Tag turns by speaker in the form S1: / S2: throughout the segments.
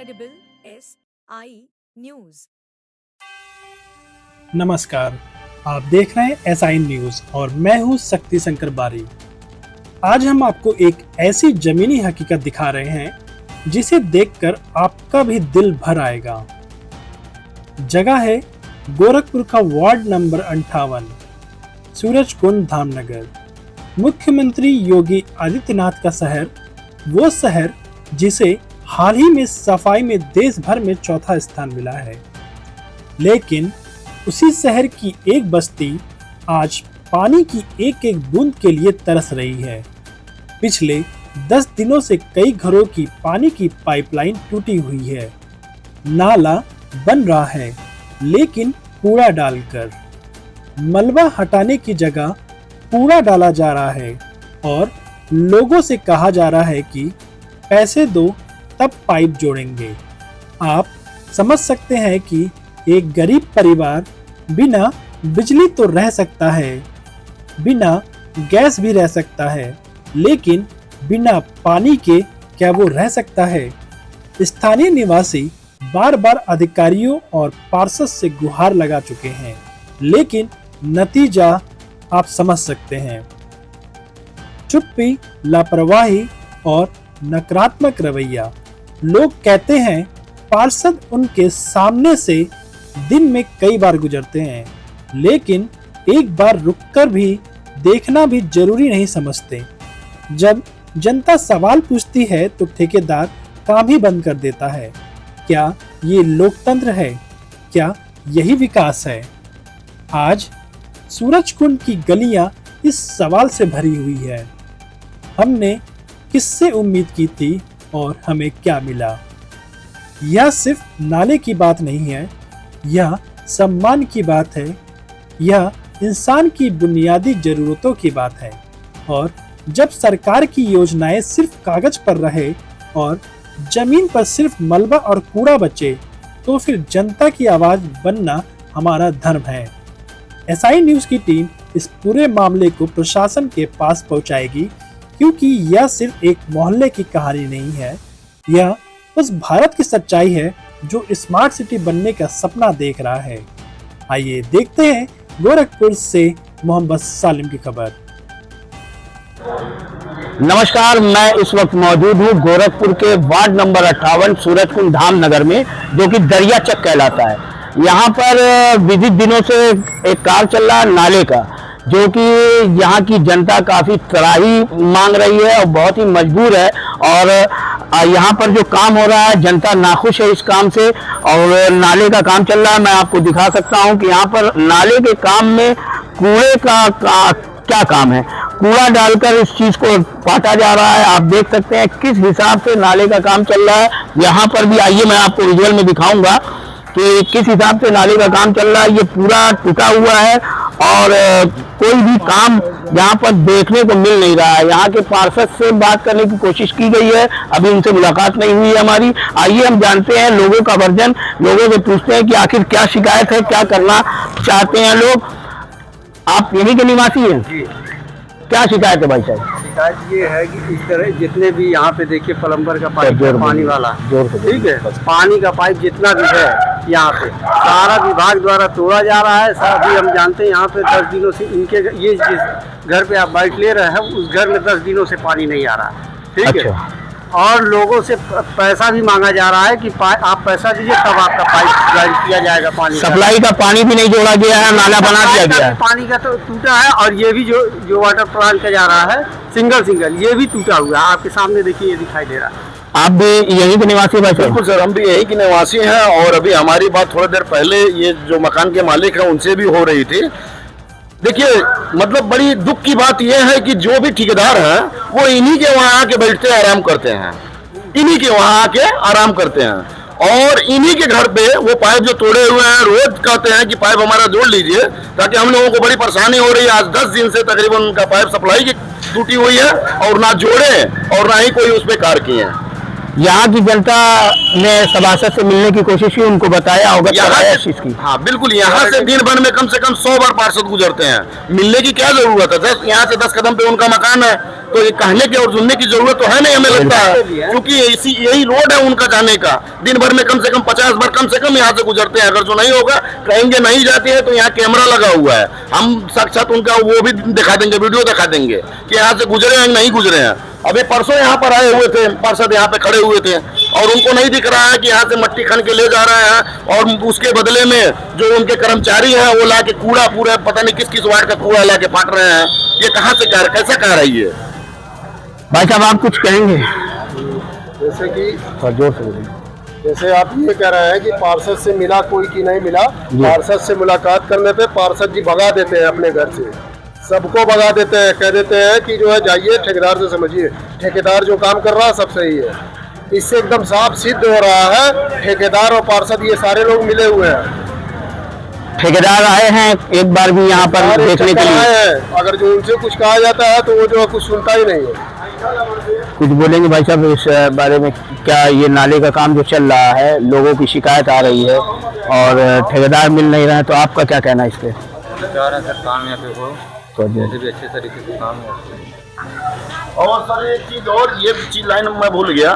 S1: Credible SI News।
S2: नमस्कार, आप देख रहे हैं एसआई न्यूज और मैं हूं शक्ति शंकर बारी। आज हम आपको एक ऐसी जमीनी हकीकत दिखा रहे हैं जिसे देखकर आपका भी दिल भर आएगा। जगह है गोरखपुर का वार्ड नंबर 58, सूरजकुंड धामनगर। मुख्यमंत्री योगी आदित्यनाथ का शहर, वो शहर जिसे हाल ही में सफाई में देश भर में चौथा स्थान मिला है, लेकिन उसी शहर की एक बस्ती आज पानी की एक एक बूंद के लिए तरस रही है। पिछले 10 दिनों से कई घरों की पानी की पाइपलाइन टूटी हुई है। नाला बन रहा है, लेकिन कूड़ा डालकर। मलबा हटाने की जगह कूड़ा डाला जा रहा है और लोगों से कहा जा रहा है कि पैसे दो तब पाइप जोड़ेंगे। आप समझ सकते हैं कि एक गरीब परिवार बिना बिजली तो रह सकता है, बिना गैस भी रह सकता है, लेकिन बिना पानी के क्या वो रह सकता है? स्थानीय निवासी बार बार अधिकारियों और पार्षद से गुहार लगा चुके हैं, लेकिन नतीजा आप समझ सकते हैं। चुप्पी, लापरवाही और नकारात्मक रवैया। लोग कहते हैं पार्षद उनके सामने से दिन में कई बार गुजरते हैं, लेकिन एक बार रुककर भी देखना भी जरूरी नहीं समझते। जब जनता सवाल पूछती है तो ठेकेदार काम ही बंद कर देता है। क्या ये लोकतंत्र है? क्या यही विकास है? आज सूरजकुंड की गलियां इस सवाल से भरी हुई है। हमने किससे उम्मीद की थी और हमें क्या मिला? यह सिर्फ नाले की बात नहीं है, यह सम्मान की बात है, यह इंसान की बुनियादी जरूरतों की बात है। और जब सरकार की योजनाएं सिर्फ कागज पर रहे और जमीन पर सिर्फ मलबा और कूड़ा बचे, तो फिर जनता की आवाज बनना हमारा धर्म है। एसआई न्यूज की टीम इस पूरे मामले को प्रशासन के पास पहुंचाएगी, क्योंकि यह सिर्फ एक मोहल्ले की कहानी नहीं है, यह उस भारत की सच्चाई है जो स्मार्ट सिटी बनने का सपना देख रहा है। आइए देखते हैं गोरखपुर से मोहम्मद सालिम की खबर।
S3: नमस्कार, मैं इस वक्त मौजूद हूँ गोरखपुर के वार्ड नंबर 58 सूरजकुंड धामनगर में, जो कि दरिया चक कहलाता है। यहाँ पर विविध दिनों से एक कार्य चल रहा है नाले का, जो कि यहाँ की जनता काफ़ी त्राही मांग रही है और बहुत ही मजबूर है। और यहाँ पर जो काम हो रहा है, जनता नाखुश है इस काम से। और नाले का काम चल रहा है, मैं आपको दिखा सकता हूँ कि यहाँ पर नाले के काम में कूड़े का क्या काम है। कूड़ा डालकर इस चीज़ को पाटा जा रहा है। आप देख सकते हैं किस हिसाब से नाले का काम चल रहा है। यहाँ पर भी आइए, मैं आपको विजुअल में दिखाऊंगा कि किस हिसाब से नाले का काम चल रहा है। ये पूरा टूटा हुआ है और कोई भी काम यहाँ पर देखने को मिल नहीं रहा है। यहाँ के पार्षद से बात करने की कोशिश की गई है, अभी उनसे मुलाकात नहीं हुई है हमारी। आइए हम जानते हैं लोगों का वर्जन, लोगों से पूछते हैं कि आखिर क्या शिकायत है, क्या करना चाहते हैं लोग। आप यहीं के निवासी हैं जी? क्या शिकायत है भाई साहब?
S4: शिकायत ये है कि इस तरह जितने भी यहाँ पे देखिए प्लम्बर का पाइप है, पानी वाला, ठीक है, पानी का पाइप जितना भी है यहाँ पे सारा विभाग द्वारा तोड़ा जा रहा है। अभी हम जानते हैं यहाँ पे 10 दिनों से इनके ये जिस घर पे आप बाइट ले रहे हैं उस घर में 10 दिनों से पानी नहीं आ रहा है, ठीक है। और लोगों से पैसा भी मांगा जा रहा है कि आप पैसा दीजिए तब आपका पाइप जारी किया जाएगा। पानी
S3: सप्लाई का पानी भी नहीं जोड़ा गया है, नाला बना दिया गया है।
S4: पानी का तो टूटा है और ये भी जो वाटर प्लांट का जा रहा है सिंगल ये भी टूटा हुआ है। आपके सामने देखिए, ये दिखाई दे रहा है।
S3: आप भी यहीं के निवासी भाई?
S5: बिल्कुल सर, हम भी यहीं के निवासी हैं। और अभी हमारी बात थोड़ी देर पहले ये जो मकान के मालिक हैं उनसे भी हो रही थी। देखिए, मतलब बड़ी दुख की बात यह है कि जो भी ठेकेदार हैं वो इन्हीं के वहाँ आके बैठते हैं, आराम करते हैं, इन्हीं के वहाँ आके आराम करते हैं। और इन्हीं के घर पे वो पाइप जो तोड़े हुए हैं रोज कहते हैं कि पाइप हमारा जोड़ लीजिए, ताकि हम लोगों को बड़ी परेशानी हो रही है। आज 10 दिन से तकरीबन उनका पाइप सप्लाई की टूटी हुई है और ना जोड़े और ना ही कोई उस पर कार्य किए हैं।
S3: यहाँ की जनता ने सभासद से मिलने की कोशिश की, उनको बताया होगा
S5: यहाँ
S3: इस चीज की।
S5: हाँ बिल्कुल, यहाँ से दिन भर में कम से कम 100 बार पार्षद गुजरते हैं, मिलने की क्या जरूरत है? यहाँ से 10 कदम पे उनका मकान है, तो ये कहने की और सुनने की जरूरत तो है नहीं, हमें लगता है, क्योंकि यही रोड है उनका जाने का। दिन भर में कम से कम 50 बार कम से कम यहाँ से गुजरते हैं। अगर जो नहीं होगा, कहेंगे नहीं जाते हैं, तो यहाँ कैमरा लगा हुआ है, हम साक्षात उनका वो भी दिखा देंगे, वीडियो दिखा देंगे कि यहाँ से गुजरे हैं नहीं गुजरे हैं। अभी परसों यहाँ पर आए हुए थे पार्षद, यहाँ पे खड़े हुए थे, और उनको नहीं दिख रहा है कि यहाँ से मट्टी खन के ले जा रहे हैं, और उसके बदले में जो उनके कर्मचारी हैं वो ला के कूड़ा पूरा पता नहीं किस किस वार्ड का कूड़ा ला के फाट रहे हैं। ये कहाँ से कैसा कह रही है?
S3: भाई साहब आप कुछ कहेंगे?
S6: जैसे कि
S3: जोर से बोलिए।
S6: जैसे आप ये कह रहे हैं कि पार्षद से मिला कोई कि नहीं मिला, पार्षद से मुलाकात करने पे पार्षद जी भगा देते हैं अपने घर से, सबको भगा देते हैं, कह देते हैं कि जो है जाइए ठेकेदार से समझिए, ठेकेदार जो काम कर रहा है सब सही है। इससे एकदम साफ सिद्ध हो रहा है ठेकेदार और पार्षद ये सारे लोग मिले हुए हैं।
S3: ठेकेदार आए हैं एक बार भी यहाँ पर देखने के लिए?
S6: आए हैं, अगर जो उनसे कुछ कहा जाता है तो वो जो है कुछ सुनता ही नहीं है।
S3: कुछ बोलेंगे भाई साहब इस बारे में? क्या ये नाले का काम जो चल रहा है, लोगों की शिकायत आ रही है और ठेकेदार मिल नहीं रहे हैं, तो आपका क्या कहना है इस पे?
S7: चाह रहे हैं सर काम यहाँ पे हो, जैसे भी अच्छे तरीके से काम हो।
S5: और सर एक चीज और, ये चीज लाइन मैं भूल गया,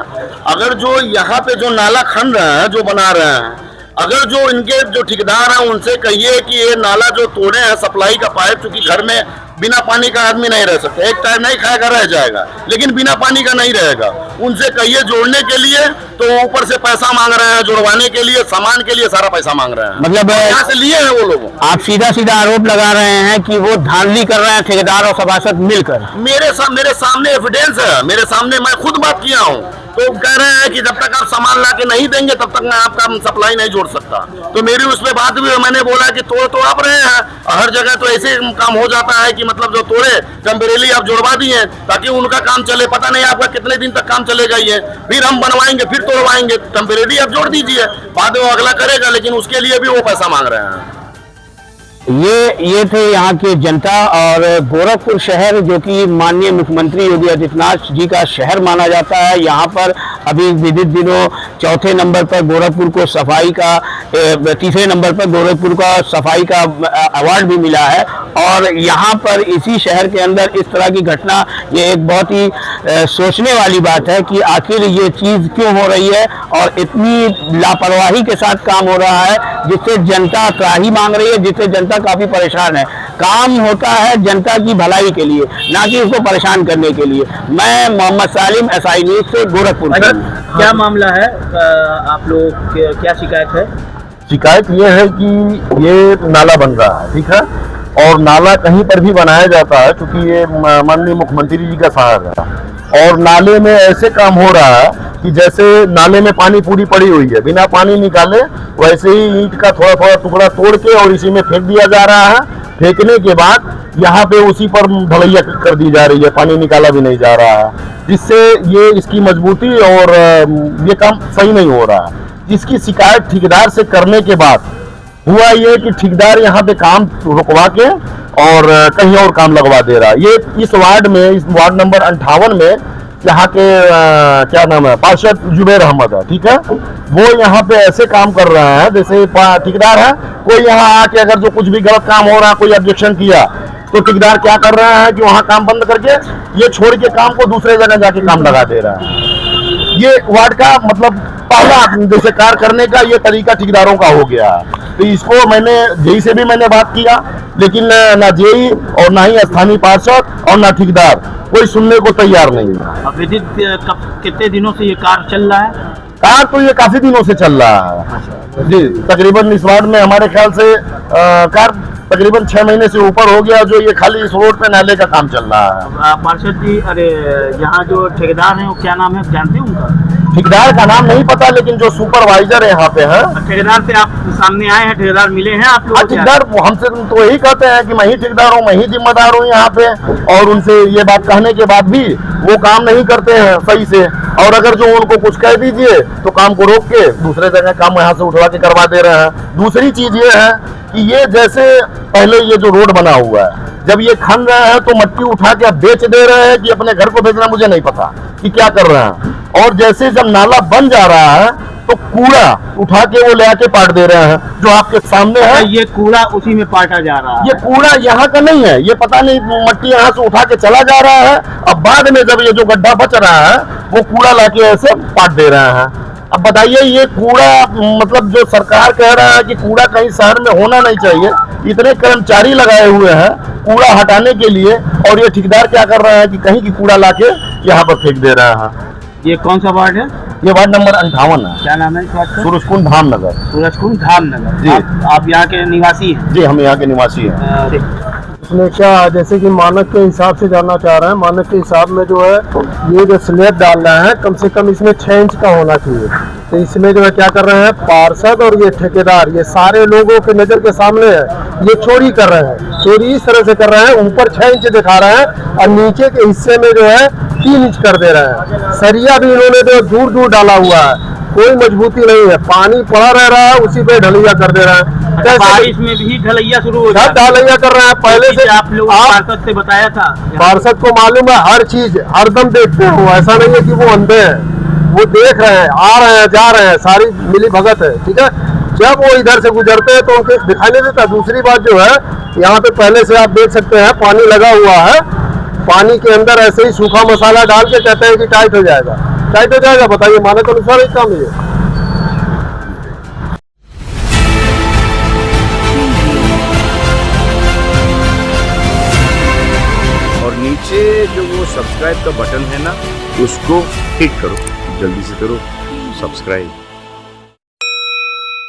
S5: अगर जो यहाँ पे जो नाला खन रहे हैं, जो बना रहे हैं, अगर जो इनके जो ठेकेदार हैं उनसे कहिए कि ये नाला जो तोड़े हैं सप्लाई का पाइप, चूंकि घर में बिना पानी का आदमी नहीं रह सकता, एक टाइम नहीं खाएगा रह जाएगा, लेकिन बिना पानी का नहीं रहेगा। उनसे कहिए जोड़ने के लिए, तो ऊपर से पैसा मांग रहे हैं, जुड़वाने के लिए, सामान के लिए सारा पैसा मांग रहे हैं।
S3: मतलब
S5: यहाँ से लिए हैं वो लोग।
S3: आप सीधा सीधा आरोप लगा रहे हैं कि वो धांधली कर रहे हैं ठेकेदार और सभासद मिलकर?
S5: मेरे सामने एविडेंस है, मेरे सामने मैं खुद बात किया हूँ, तो कह रहे हैं कि जब तक आप सामान ला के नहीं देंगे तब तक मैं आपका सप्लाई नहीं जोड़ सकता। तो मेरी उस पर बात भी, मैंने बोला कि तोड़ तो आप रहे हैं, हर जगह तो ऐसे काम हो जाता है कि मतलब जो तोड़े टेम्परेरी आप जोड़वा दिए ताकि उनका काम चले, पता नहीं आपका कितने दिन तक काम चलेगा ये, फिर हम बनवाएंगे फिर तोड़वाएंगे, टेम्परेरी आप जोड़ दीजिए, बाद में वो अगला करेगा, लेकिन उसके लिए भी वो पैसा मांग रहे हैं।
S3: ये थे यहाँ के जनता। और गोरखपुर शहर जो कि माननीय मुख्यमंत्री योगी आदित्यनाथ जी का शहर माना जाता है, यहाँ पर अभी विदित दिनों चौथे नंबर पर गोरखपुर को सफाई का, तीसरे नंबर पर गोरखपुर का सफाई का अवार्ड भी मिला है। और यहाँ पर इसी शहर के अंदर इस तरह की घटना, ये एक बहुत ही सोचने वाली बात है कि आखिर ये चीज़ क्यों हो रही है और इतनी लापरवाही के साथ काम हो रहा है, जिससे जनता त्राही मांग रही है, जिससे जनता काफी परेशान है। काम होता है जनता की भलाई के लिए, ना कि उसको परेशान करने के लिए। मैं मोहम्मद सालिम, SI न्यूज़ से गोरखपुर।
S7: क्या मामला है, आप लोग क्या शिकायत है?
S8: शिकायत ये है कि ये नाला बन रहा है, ठीक है, और नाला कहीं पर भी बनाया जाता है, क्योंकि ये माननीय मुख्यमंत्री जी का शहर है, और नाले में ऐसे काम हो रहा है कि जैसे नाले में पानी पूरी पड़ी हुई है, बिना पानी निकाले वैसे ही ईंट का थोड़ा थोड़ा टुकड़ा तोड़ के और इसी में फेंक दिया जा रहा है। फेंकने के बाद यहाँ पे उसी पर ढलैया कर दी जा रही है, पानी निकाला भी नहीं जा रहा है, जिससे ये इसकी मजबूती और ये काम सही नहीं हो रहा है। इसकी शिकायत ठेकेदार से करने के बाद हुआ ये कि ठेकेदार यहाँ पे काम रुकवा के और कहीं और काम लगवा दे रहा है। ये इस वार्ड में, इस वार्ड नंबर 58 में यहाँ के क्या नाम है, पार्षद जुबैर अहमद है, ठीक है, वो यहाँ पे ऐसे काम कर रहे हैं जैसे ठेकेदार है, कोई यहाँ आके अगर जो कुछ भी गलत काम हो रहा है, कोई ऑब्जेक्शन किया, तो ठेकेदार क्या कर रहा है कि वहाँ काम बंद करके ये छोड़ के काम को दूसरे जगह जाके काम लगा दे रहा है। ये वार्ड का मतलब पहला जैसे कार्य करने का ये तरीका ठेकेदारों का हो गया। तो इसको मैंने जेई से भी मैंने बात किया, लेकिन ना जेई और ना ही स्थानीय पार्षद और ना ठेकेदार कोई सुनने को तैयार नहीं है।
S7: विदित कितने दिनों से ये कार्य चल रहा है?
S8: कार्य तो ये काफी दिनों से चल रहा है जी, तकरीबन इस वार्ड में हमारे ख्याल से कार्य तकरीबन 6 महीने से ऊपर हो गया, जो ये खाली इस रोड पे नाले का काम चल रहा है।
S7: पार्षद जी, अरे यहाँ जो ठेकेदार है वो क्या नाम है, आप जानते हैं उनका?
S8: ठेकेदार का नाम नहीं पता, लेकिन जो सुपरवाइजर है यहाँ पे है।
S7: ठेकेदार से आप सामने आए हैं, ठेकेदार मिले हैं आप लोग?
S8: ठेकेदार हमसे तो यही कहते हैं कि मैं ही ठेकेदार हूँ, मैं ही जिम्मेदार हूँ यहाँ पे, और उनसे ये बात कहने के बाद भी वो काम नहीं करते हैं सही से, और अगर जो उनको कुछ कह दीजिए तो काम को रोक के दूसरे जगह काम यहाँ से उठवा के करवा दे रहे हैं। दूसरी चीज ये है कि ये जैसे पहले ये जो रोड बना हुआ है, जब ये खन रहे हैं तो मट्टी उठा के अब बेच दे रहे हैं कि अपने घर को बेचना, मुझे नहीं पता कि क्या कर रहे हैं। और जैसे जब नाला बन जा रहा है तो कूड़ा उठा के वो ले आके पाट दे रहे हैं, जो आपके सामने है।
S3: ये कूड़ा उसी में पाटा जा रहा है।
S8: ये कूड़ा यहाँ का नहीं है, ये पता नहीं मट्टी यहाँ से उठा के चला जा रहा है। अब बाद में जब ये जो गड्ढा बच रहा है वो कूड़ा लाके ऐसे पाट दे रहे हैं। अब बताइए ये कूड़ा, मतलब जो सरकार कह रहा है कि कूड़ा कहीं शहर में होना नहीं चाहिए, इतने कर्मचारी लगाए हुए हैं कूड़ा हटाने के लिए, और ये ठेकेदार क्या कर रहा है कि कहीं की कूड़ा लाके यहाँ पर फेंक दे रहा है।
S3: ये कौन सा वार्ड है?
S8: ये वार्ड नंबर 58 है।
S3: क्या नाम है इस वार्ड का?
S8: सूरजकुंड धामनगर।
S3: सूरजकुंड धामनगर
S8: जी।
S3: आप यहाँ के निवासी हैं?
S8: जी, हम यहाँ के निवासी हैं।
S6: उसमें क्या जैसे कि मानक के हिसाब से जानना चाह रहे हैं, मानक के हिसाब में जो है ये जो स्लैब डाल रहे हैं कम से कम इसमें 6 इंच का होना चाहिए। तो इसमें जो है क्या कर रहे हैं पार्षद और ये ठेकेदार, ये सारे लोगों के नजर के सामने है, ये चोरी कर रहे हैं। चोरी इस तरह से कर रहे हैं, ऊपर 6 इंच दिखा रहे हैं और नीचे के हिस्से में जो है 3 इंच कर दे रहे हैं। सरिया भी इन्होंने जो दूर दूर डाला हुआ है, कोई मजबूती नहीं है, पानी पड़ा रह रहा है उसी पे ढलैया कर दे रहा है।
S3: बारिश में भी ढलैया शुरू हो
S6: सब ढलैया कर रहे हैं पहले से।
S3: आप लोग पार्षद से बताया था?
S6: पार्षद को मालूम है हर चीज, हरदम देखते हैं वो, ऐसा नहीं है कि वो अंधे हैं, वो देख रहे हैं, आ रहे हैं, जा रहे हैं, सारी मिली भगत है। ठीक है, जब वो इधर से गुजरते हैं तो उनके दिखाई नहीं देता। दूसरी बात जो है यहाँ पे पहले से आप देख सकते हैं पानी लगा हुआ है, पानी के अंदर ऐसे ही सूखा मसाला डाल के कहते हैं कि टाइट हो जाएगा। टाइट हो जाएगा? बताइए, मानक अनुसार एक काम है।
S9: और नीचे जो वो सब्सक्राइब का बटन है ना, उसको हिट करो, जल्दी से करो सब्सक्राइब।